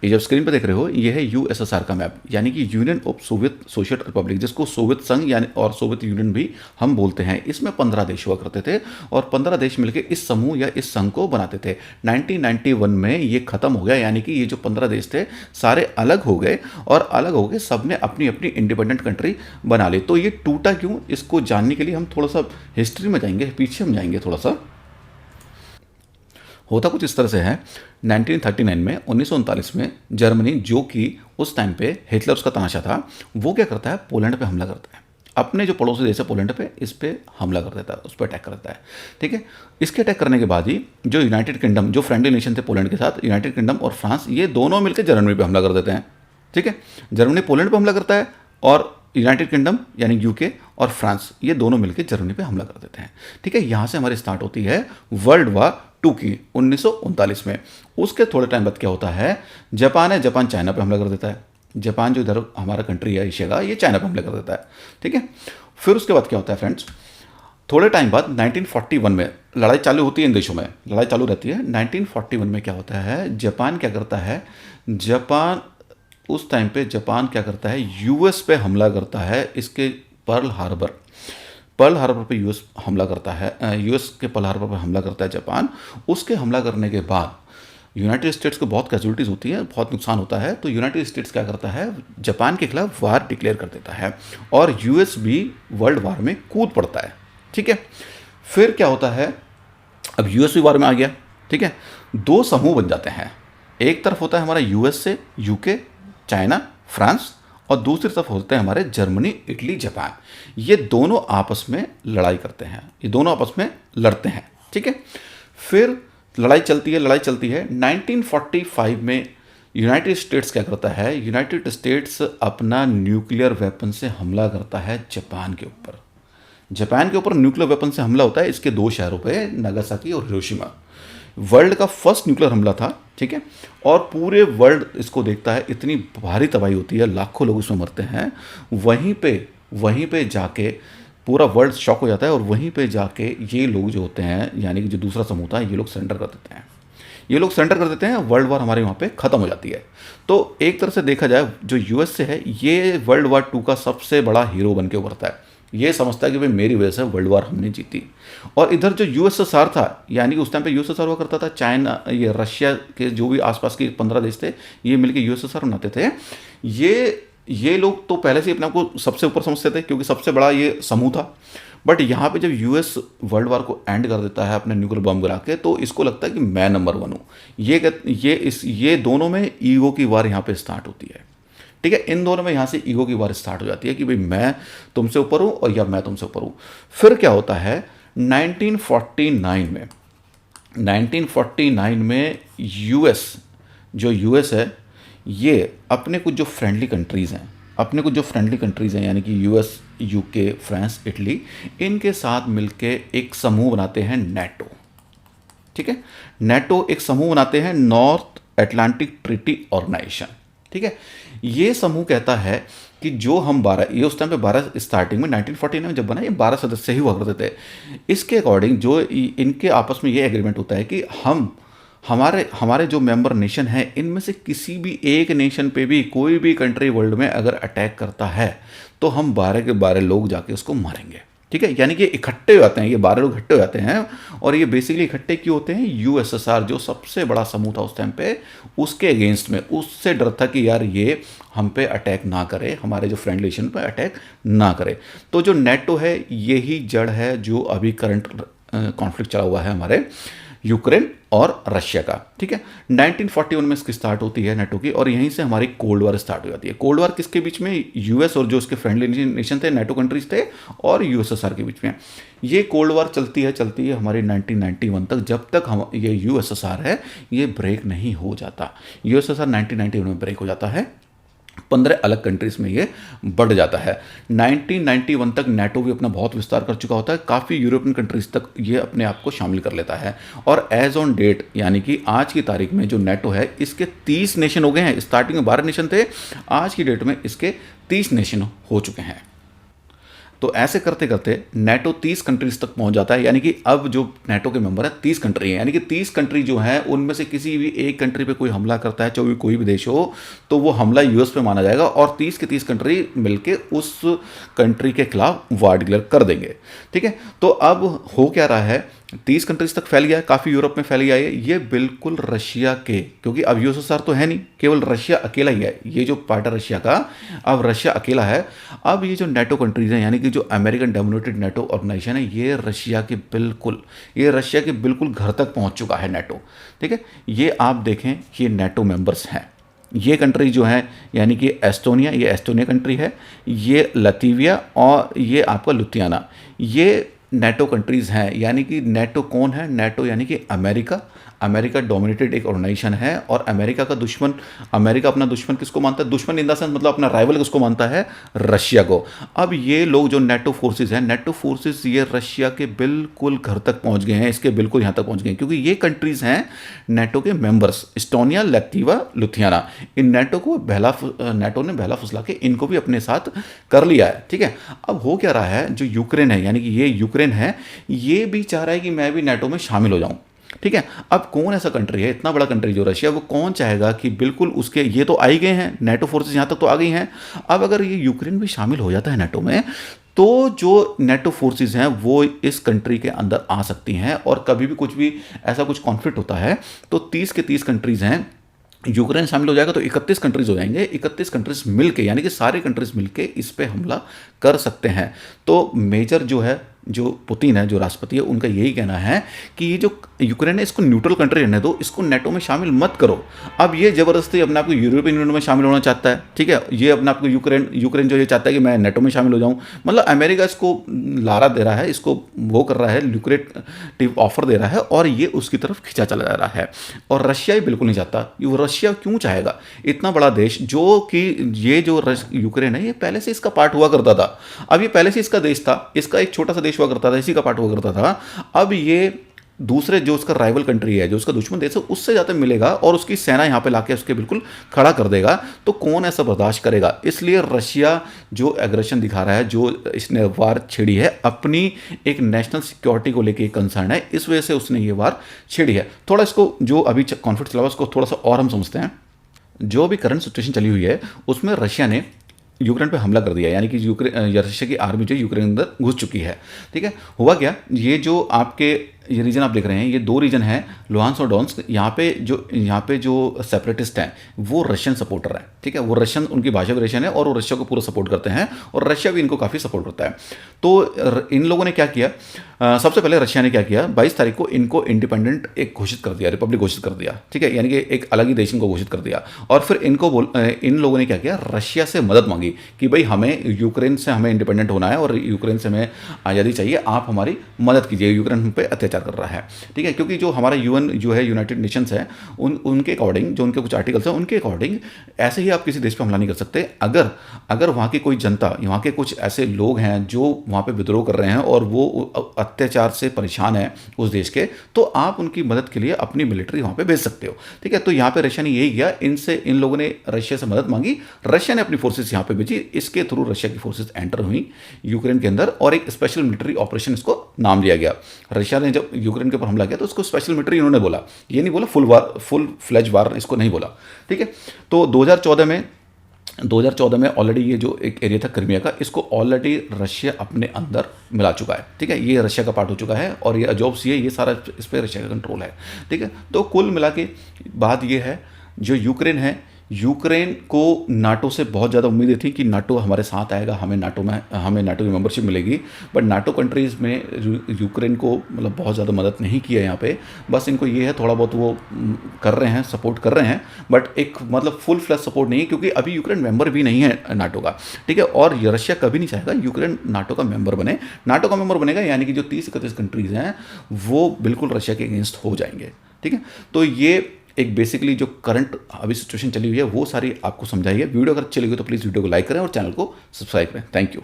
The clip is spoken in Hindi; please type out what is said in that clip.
ये जब स्क्रीन पे देख रहे हो ये है यूएसएसआर का मैप, यानी कि union of Soviet social Republic, जिसको सोवियत संघ यानी और सोवियत यूनियन भी हम बोलते हैं। इसमें 15 देश हुआ करते थे और 15 देश मिलकर इस समूह या इस संघ को बनाते थे। 1991 में ये खत्म हो गया, यानी कि ये जो 15 देश थे सारे अलग हो गए और अलग हो गए सबने अपनी अपनी इंडिपेंडेंट कंट्री बना ली। तो ये टूटा क्यों, इसको जानने के लिए हम थोड़ा सा हिस्ट्री में जाएंगे, पीछे हम जाएंगे थोड़ा सा। होता कुछ इस तरह से है, 1939 में 1939 में जर्मनी, जो कि उस टाइम पे हिटलर उसका तमाशा था, वो क्या करता है, पोलैंड पे हमला करता है। अपने जो पड़ोसी देश है पोलैंड पे, इस पे हमला कर देता है, उस पर अटैक कर देता है। ठीक है, इसके अटैक करने के बाद ही जो यूनाइटेड किंगडम, जो फ्रेंडली नेशन थे पोलैंड के साथ, यूनाइटेड किंगडम और फ्रांस, ये दोनों मिलकर जर्मनी पे हमला कर देते हैं। ठीक है, जर्मनी पोलैंड पे हमला करता है और यूनाइटेड किंगडम यानी यूके और फ्रांस, ये दोनों मिलकर जर्मनी पे हमला कर देते हैं। ठीक है, यहाँ से हमारी स्टार्ट होती है वर्ल्ड वॉर टू की 1939 में। उसके थोड़े टाइम बाद क्या होता है, जापान है, जापान चाइना पे हमला कर देता है। जापान जो इधर हमारा कंट्री है एशिया का, ये चाइना पे हमला कर देता है। ठीक है, फिर उसके बाद क्या होता है फ्रेंड्स, थोड़े टाइम बाद 1941 में लड़ाई चालू होती है, इन देशों में लड़ाई चालू रहती है। 1941 में क्या होता है, जापान क्या करता है, जापान उस टाइम पे जापान क्या करता है, यूएस पे हमला करता है। इसके पर्ल हार्बर पे यूएस हमला करता है, यूएस के पर्ल हार्बर पे हमला करता है जापान। उसके हमला करने के बाद यूनाइटेड स्टेट्स को बहुत कैजुअलिटीज़ होती है, बहुत नुकसान होता है। तो यूनाइटेड स्टेट्स क्या करता है, जापान के खिलाफ वार डिक्लेयर कर देता है और यूएस भी वर्ल्ड वार में कूद पड़ता है। ठीक है, फिर क्या होता है, अब यूएस भी वार में आ गया। ठीक है, दो समूह बन जाते हैं, एक तरफ होता है हमारा यूएस से यूके, चाइना, फ्रांस, और दूसरी तरफ होते हैं हमारे जर्मनी, इटली, जापान। ये दोनों आपस में लड़ाई करते हैं, ये दोनों आपस में लड़ते हैं। ठीक है, फिर लड़ाई चलती है 1945 में यूनाइटेड स्टेट्स क्या करता है, यूनाइटेड स्टेट्स अपना न्यूक्लियर वेपन से हमला करता है जापान के ऊपर। जापान के ऊपर न्यूक्लियर वेपन से हमला होता है इसके दो शहरों पे, नागासाकी और हिरोशिमा। वर्ल्ड का फर्स्ट न्यूक्लियर हमला था। ठीक है, और पूरे वर्ल्ड इसको देखता है, इतनी भारी तबाही होती है, लाखों लोग इसमें मरते हैं। वहीं पे जाके पूरा वर्ल्ड शॉक हो जाता है और वहीं पे जाके ये लोग जो होते हैं, यानी कि जो दूसरा समूह था, ये लोग सरेंडर कर देते हैं। वर्ल्ड वॉर हमारे वहाँ पे ख़त्म हो जाती है। तो एक तरह से देखा जाए, जो यूएस से है, ये वर्ल्ड वॉर 2 का सबसे बड़ा हीरो बन के उभरता है। ये समझता है कि भाई मेरी वजह से वर्ल्ड वॉर हमने जीती। और इधर जो यूएसएसआर था, यानी कि उस टाइम पे यूएसएसआर हुआ करता था, चाइना, ये रशिया के जो भी आसपास के 15 देश थे, ये मिलके यूएसएसआर बनाते थे। ये लोग तो पहले से अपने आप को सबसे ऊपर समझते थे क्योंकि सबसे बड़ा ये समूह था। बट यहाँ पे जब यूएस वर्ल्ड वॉर को एंड कर देता है अपने न्यूक्लियर बम गिरा के, तो इसको लगता है कि मैं नंबर 1 हूँ। ये दोनों में ईगो की वार यहाँ पे स्टार्ट होती है। ठीक है, इन दोनों में यहाँ से ईगो की वार स्टार्ट हो जाती है कि भाई मैं तुमसे ऊपर हूँ और या मैं तुमसे ऊपर हूँ। फिर क्या होता है, 1949 में यूएस है, ये अपने कुछ जो फ्रेंडली कंट्रीज़ हैं, यानी कि यूएस, यूके, फ्रांस, इटली, इनके साथ मिलके एक समूह बनाते हैं, नेटो। ठीक है, नेटो एक समूह बनाते हैं, नॉर्थ अटलांटिक ट्रीटी ऑर्गेनाइजेशन। ठीक है, ये समूह कहता है कि जो हम 12, ये उस टाइम पे 12 स्टार्टिंग में 1949 में जब बना, ये 12 सदस्य ही हुआ करते थे। इसके अकॉर्डिंग जो इनके आपस में ये एग्रीमेंट होता है कि हमारे जो मेंबर नेशन हैं, इनमें से किसी भी एक नेशन पे भी कोई भी कंट्री वर्ल्ड में अगर अटैक करता है तो हम 12 के 12 लोग जाके उसको मारेंगे। ठीक है, यानी कि इकट्ठे हो जाते हैं, ये 12 लोग इकट्ठे हो जाते हैं। और ये बेसिकली इकट्ठे क्यों होते हैं, यूएसएसआर जो सबसे बड़ा समूह था उस टाइम पे, उसके अगेंस्ट में, उससे डर था कि यार ये हम पे अटैक ना करे, हमारे जो फ्रेंड नेशन पे अटैक ना करे। तो जो नेटो है, यही जड़ है जो अभी करंट कॉन्फ्लिक्ट चला हुआ है हमारे यूक्रेन और रशिया का। ठीक है, 1941 में इसकी स्टार्ट होती है नेटो की, और यहीं से हमारी कोल्ड वॉर स्टार्ट हो जाती है। कोल्ड वॉर किसके बीच में, यूएस और जो उसके फ्रेंडली नेशन थे, नेटो कंट्रीज थे, और यूएसएसआर के बीच में। ये कोल्ड वॉर चलती है हमारी 1991 तक, जब तक हम ये यूएसएसआर है ये ब्रेक नहीं हो जाता। यूएसएसआर 1991 में ब्रेक हो जाता है, 15 अलग कंट्रीज में ये बढ़ जाता है। 1991 तक नेटो भी अपना बहुत विस्तार कर चुका होता है, काफ़ी यूरोपियन कंट्रीज तक ये अपने आप को शामिल कर लेता है। और एज ऑन डेट, यानी कि आज की तारीख में जो नेटो है, इसके 30 नेशन हो गए हैं। स्टार्टिंग में 12 नेशन थे, आज की डेट में इसके 30 नेशन हो चुके हैं। तो ऐसे करते करते नेटो 30 कंट्रीज तक पहुंच जाता है, यानी कि अब जो नेटो के मेंबर है 30 कंट्री है, यानी कि 30 कंट्री जो है उनमें से किसी भी एक कंट्री पे कोई हमला करता है, चाहे कोई भी देश हो, तो वो हमला यूएस पे माना जाएगा और 30 के 30 कंट्री मिलके उस कंट्री के खिलाफ वार डिक्लेयर कर देंगे। ठीक है, तो अब हो क्या रहा है, 30 कंट्रीज तक फैल गया है, काफ़ी यूरोप में फैल गया है ये बिल्कुल रशिया के, क्योंकि अब यूएसएसआर तो है नहीं, केवल रशिया अकेला ही है, ये जो पार्ट है रशिया का, अब रशिया अकेला है। अब ये जो नेटो कंट्रीज हैं, यानी कि जो अमेरिकन डोमिनेटेड नेटो ऑर्गेनाइजेशन है, ये रशिया के बिल्कुल घर तक पहुंच चुका है नेटो। ठीक है, ये आप देखें, ये नेटो मेंबर्स हैं, ये कंट्री जो है, यानी कि एस्टोनिया, ये एस्टोनिया कंट्री है, ये लतीविया और ये आपका लुथियाना, ये नेटो कंट्रीज़ हैं। यानी कि नेटो कौन है, नेटो यानी कि अमेरिका डोमिनेटेड एक ऑर्गेनाइजेशन है, और अमेरिका का दुश्मन, अमेरिका अपना दुश्मन किसको मानता है, दुश्मन इन द सेंस मतलब अपना राइवल किसको मानता है, रशिया को। अब ये लोग जो नेटो फोर्सेस हैं, नेटो फोर्सेस ये रशिया के बिल्कुल घर तक पहुंच गए हैं, इसके बिल्कुल यहाँ तक पहुंच गए हैं, क्योंकि ये कंट्रीज हैं नेटो के मेंबर्स, एस्टोनिया, लतीवा, लुथियाना, इन नेटो ने बहला फुसला के इनको भी अपने साथ कर लिया है। ठीक है, अब हो क्या रहा है, जो यूक्रेन है, यानी कि ये यूक्रेन है, ये भी चाह रहा है कि मैं भी नेटो में शामिल हो जाऊं। ठीक है, अब कौन ऐसा कंट्री है, इतना बड़ा कंट्री जो रशिया, वो कौन चाहेगा कि बिल्कुल उसके, ये तो आ ही गए हैं, नेटो फोर्सेस यहाँ तक तो आ गई हैं, अब अगर ये यूक्रेन भी शामिल हो जाता है नेटो में, तो जो नेटो फोर्सेस हैं वो इस कंट्री के अंदर आ सकती हैं, और कभी भी कुछ भी ऐसा कुछ कॉन्फ्लिक्ट होता है तो 30 के 30 कंट्रीज हैं, यूक्रेन शामिल हो जाएगा तो 31 कंट्रीज हो जाएंगे, 31 कंट्रीज मिलके, यानी कि सारे कंट्रीज मिलके इस पे हमला कर सकते हैं। तो मेजर जो है, जो पुतिन है, जो राष्ट्रपति है, उनका यही कहना है कि ये जो यूक्रेन है इसको न्यूट्रल कंट्री रहने दो, इसको नेटो में शामिल मत करो। अब ये जबरदस्ती अपने आप को यूरोपियन यूनियन में शामिल होना चाहता है। ठीक है, ये अपने आप को यूक्रेन जो ये चाहता है कि मैं नेटो में शामिल हो जाऊं, मतलब अमेरिका इसको लारा दे रहा है, इसको वो कर रहा है, ल्यूक्रेटिव ऑफर दे रहा है, और ये उसकी तरफ खिंचा चला जा रहा है। और रशिया ही बिल्कुल नहीं चाहता, वो रशिया क्यों चाहेगा, इतना बड़ा देश, जो कि ये जो यूक्रेन है ये पहले से इसका पार्ट हुआ करता था, अब ये पहले से इसका देश था, इसका एक छोटा सा देश हुआ करता था, इसी का पार्ट हुआ करता था। अब ये दूसरे जो उसका राइवल कंट्री है, जो उसका दुश्मन देश है, उससे ज़्यादा मिलेगा और उसकी सेना यहाँ पे लाके उसके बिल्कुल खड़ा कर देगा, तो कौन ऐसा बर्दाश्त करेगा। इसलिए रशिया जो एग्रेशन दिखा रहा है, जो इसने वार छेड़ी है, अपनी एक नेशनल सिक्योरिटी को लेके कंसर्न है, इस वजह से उसने ये वार छेड़ी है। थोड़ा इसको जो अभी कॉन्फ्लिक्ट चला हुआ उसको थोड़ा सा और हम समझते हैं। जो भी करंट सिचुएशन चली हुई है उसमें रशिया ने यूक्रेन पे हमला कर दिया, यानी कि रशिया की आर्मी जो यूक्रेन के अंदर घुस चुकी है। ठीक है, हुआ क्या, ये जो आपके ये रीजन आप देख रहे हैं, ये दो रीजन हैं, लुहांस्क और डोनेट्स्क, यहाँ पे जो सेपरेटिस्ट हैं वो रशियन सपोर्टर हैं। ठीक है, वो रशियन, उनकी भाषा भी रशियन है और वो रशिया को पूरा सपोर्ट करते हैं, और रशिया भी इनको काफ़ी सपोर्ट करता है। तो इन लोगों ने क्या किया, सबसे पहले रशिया ने क्या किया, 22 तारीख को इनको इंडिपेंडेंट एक घोषित कर दिया, रिपब्लिक घोषित कर दिया। ठीक है, यानी कि एक अलग ही देश इनको घोषित कर दिया, और फिर इन लोगों ने क्या किया, रशिया से मदद मांगी कि भाई हमें यूक्रेन से हमें इंडिपेंडेंट होना है और यूक्रेन से हमें आज़ादी चाहिए, आप हमारी मदद कीजिए, यूक्रेन हम पे अत्याचार कर रहा है। ठीक है, क्योंकि जो हमारा यूएन जो है, यूनाइटेड नेशंस है, उनके अकॉर्डिंग, जो उनके कुछ आर्टिकल्स हैं, उनके अकॉर्डिंग ऐसे ही आप किसी देश पे हमला नहीं कर सकते। अगर वहाँ की कोई जनता, वहाँ के कुछ ऐसे लोग हैं जो वहाँ पे विद्रोह कर रहे हैं और वो अत्याचार से परेशान है उस देश के, तो आप उनकी मदद के लिए अपनी मिलिट्री वहाँ पे भेज सकते हो। ठीक है, तो यहाँ पे रशिया ने यही किया, इन लोगों ने रशिया से मदद मांगी, रशिया ने अपनी फोर्सेस यहाँ पे भेजी, इसके थ्रू रशिया की फोर्सेस एंटर हुई यूक्रेन के अंदर, और एक स्पेशल मिलिट्री ऑपरेशन इसको नाम दिया गया। रशिया ने जब यूक्रेन के ऊपर हमला किया तो उसको स्पेशल मिलिट्री इन्होंने बोला, ये नहीं बोला फुल फ्लेज वार, इसको नहीं बोला। ठीक है, तो 2014 में ऑलरेडी ये जो एक एरिया था क्रीमिया का, इसको ऑलरेडी रशिया अपने अंदर मिला चुका है। ठीक है, ये रशिया का पार्ट हो चुका है, और ये अजोब सी है, ये सारा इस पर रशिया का कंट्रोल है। ठीक है, तो कुल मिला के बात ये है, जो यूक्रेन को नाटो से बहुत ज़्यादा उम्मीदें थी कि नाटो हमारे साथ आएगा, हमें नाटो की मेंबरशिप मिलेगी, बट नाटो कंट्रीज़ में यूक्रेन को मतलब बहुत ज़्यादा मदद नहीं किया यहाँ पे। बस इनको ये है, थोड़ा बहुत वो कर रहे हैं, सपोर्ट कर रहे हैं, बट एक मतलब फुल फ्लैश सपोर्ट नहीं है, क्योंकि अभी यूक्रेन मेंबर भी नहीं है नाटो का। ठीक है, और रशिया कभी नहीं चाहेगा यूक्रेन नाटो का मेंबर बने। नाटो का मेंबर बनेगा यानी कि जो 30-31 कंट्रीज़ हैं वो बिल्कुल रशिया के अगेंस्ट हो जाएंगे। ठीक है, तो ये एक बेसिकली जो करंट अभी सिचुएशन चली हुई है वो सारी आपको समझाई है। वीडियो अगर अच्छी लगी तो प्लीज़ वीडियो को लाइक करें और चैनल को सब्सक्राइब करें। Thank you.